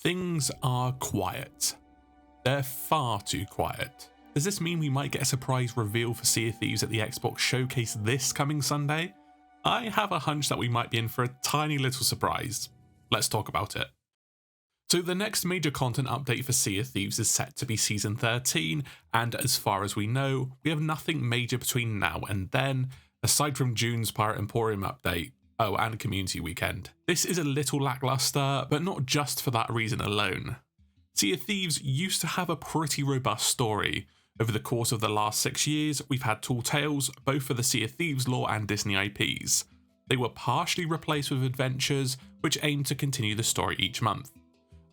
Things are quiet. They're far too quiet. Does this mean we might get a surprise reveal for Sea of Thieves at the Xbox Showcase this coming Sunday? I have a hunch that we might be in for a tiny little surprise. Let's talk about it. So the next major content update for Sea of Thieves is set to be Season 13, and as far as we know, we have nothing major between now and then, aside from June's Pirate Emporium update. Oh, and Community Weekend. This is a little lackluster, but not just for that reason alone. Sea of Thieves used to have a pretty robust story. Over the course of the last 6 years, we've had tall tales, both for the Sea of Thieves lore and Disney IPs. They were partially replaced with adventures, which aimed to continue the story each month.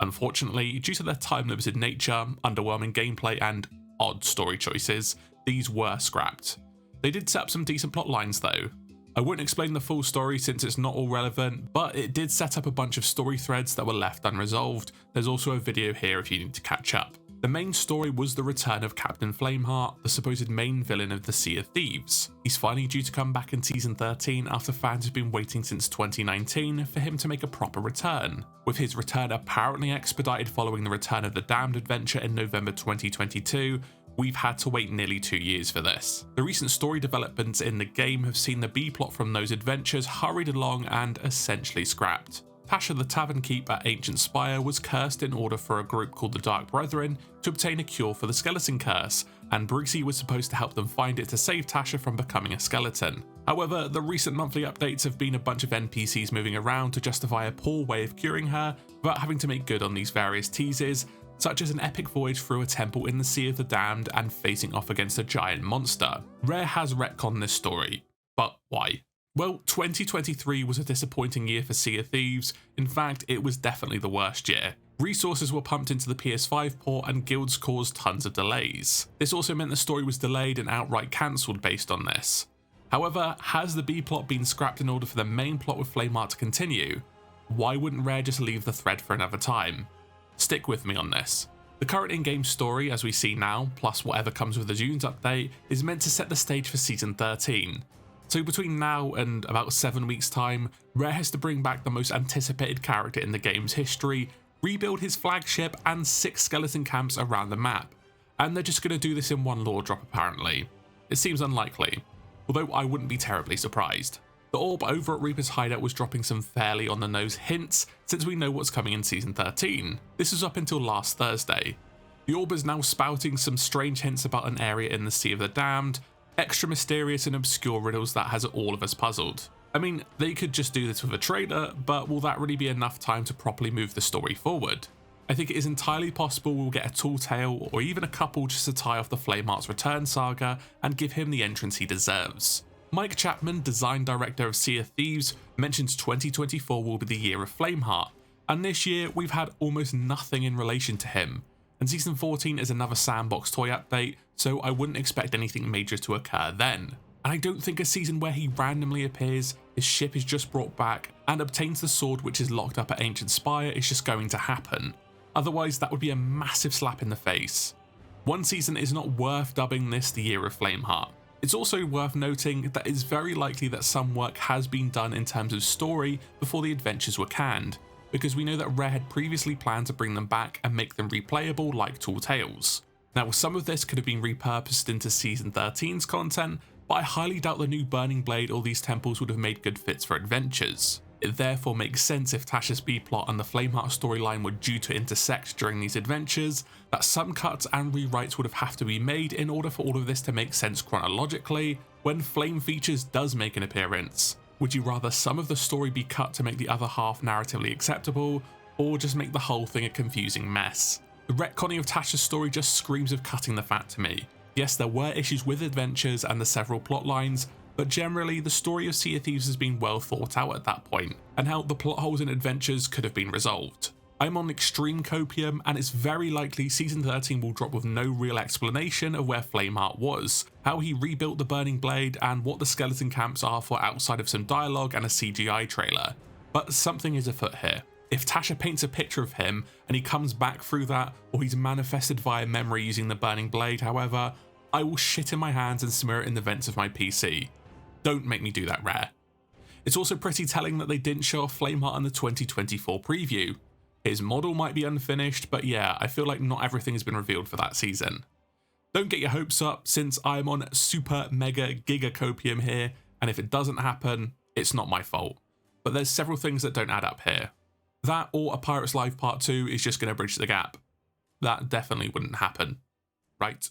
Unfortunately, due to their time-limited nature, underwhelming gameplay, and odd story choices, these were scrapped. They did set up some decent plot lines though. I won't explain the full story since it's not all relevant, but it did set up a bunch of story threads that were left unresolved. There's also a video here if you need to catch up. The main story was the return of Captain Flameheart, the supposed main villain of the Sea of Thieves. He's finally due to come back in Season 13 after fans have been waiting since 2019 for him to make a proper return, with his return apparently expedited following the Return of the Damned adventure in November 2022. We've had to wait nearly 2 years for this. The recent story developments in the game have seen the B-plot from those adventures hurried along and essentially scrapped. Tasha the Tavern Keep at Ancient Spire was cursed in order for a group called the Dark Brethren to obtain a cure for the skeleton curse, and Brixie was supposed to help them find it to save Tasha from becoming a skeleton. However, the recent monthly updates have been a bunch of NPCs moving around to justify a poor way of curing her without having to make good on these various teases, such as an epic voyage through a temple in the Sea of the Damned and facing off against a giant monster. Rare has retconned this story, but why? Well, 2023 was a disappointing year for Sea of Thieves. In fact, it was definitely the worst year. Resources were pumped into the PS5 port and guilds caused tons of delays. This also meant the story was delayed and outright cancelled based on this. However, has the B-plot been scrapped in order for the main plot with Flameheart to continue? Why wouldn't Rare just leave the thread for another time? Stick with me on this. The current in-game story, as we see now, plus whatever comes with the June's update, is meant to set the stage for Season 13. So between now and about 7 weeks time, Rare has to bring back the most anticipated character in the game's history, rebuild his flagship and 6 skeleton camps around the map. And they're just going to do this in one lore drop apparently. It seems unlikely, although I wouldn't be terribly surprised. The orb over at Reaper's Hideout was dropping some fairly on the nose hints since we know what's coming in Season 13. This was up until last Thursday. The orb is now spouting some strange hints about an area in the Sea of the Damned, extra mysterious and obscure riddles that has all of us puzzled. I mean, they could just do this with a trailer, but will that really be enough time to properly move the story forward? I think it is entirely possible we'll get a tall tale or even a couple just to tie off the Flameheart's return saga and give him the entrance he deserves. Mike Chapman, design director of Sea of Thieves, mentions 2024 will be the year of Flameheart, and this year we've had almost nothing in relation to him. And Season 14 is another sandbox toy update, so I wouldn't expect anything major to occur then. And I don't think a season where he randomly appears, his ship is just brought back, and obtains the sword which is locked up at Ancient Spire is just going to happen. Otherwise that would be a massive slap in the face. One season is not worth dubbing this the year of Flameheart. It's also worth noting that it's very likely that some work has been done in terms of story before the adventures were canned, because we know that Rare had previously planned to bring them back and make them replayable like Tall Tales. Now, some of this could have been repurposed into Season 13's content, but I highly doubt the new Burning Blade or these temples would have made good fits for adventures. It therefore makes sense if Tasha's B-plot and the Flameheart storyline were due to intersect during these adventures, that some cuts and rewrites would have to be made in order for all of this to make sense chronologically when Flame Features does make an appearance. Would you rather some of the story be cut to make the other half narratively acceptable, or just make the whole thing a confusing mess? The retconning of Tasha's story just screams of cutting the fat to me. Yes, there were issues with adventures and the several plot lines, but generally the story of Sea of Thieves has been well thought out at that point, and how the plot holes in adventures could have been resolved. I'm on extreme copium, and it's very likely Season 13 will drop with no real explanation of where Flameheart was, how he rebuilt the Burning Blade, and what the skeleton camps are for outside of some dialogue and a CGI trailer. But something is afoot here. If Tasha paints a picture of him and he comes back through that, or he's manifested via memory using the Burning Blade, however, I will shit in my hands and smear it in the vents of my PC. Don't make me do that, Rare. It's also pretty telling that they didn't show off Flameheart in the 2024 preview. His model might be unfinished, but yeah, I feel like not everything has been revealed for that season. Don't get your hopes up, since I'm on super mega giga copium here, and if it doesn't happen, it's not my fault. But there's several things that don't add up here. That or A Pirate's Life Part 2 is just going to bridge the gap. That definitely wouldn't happen, right?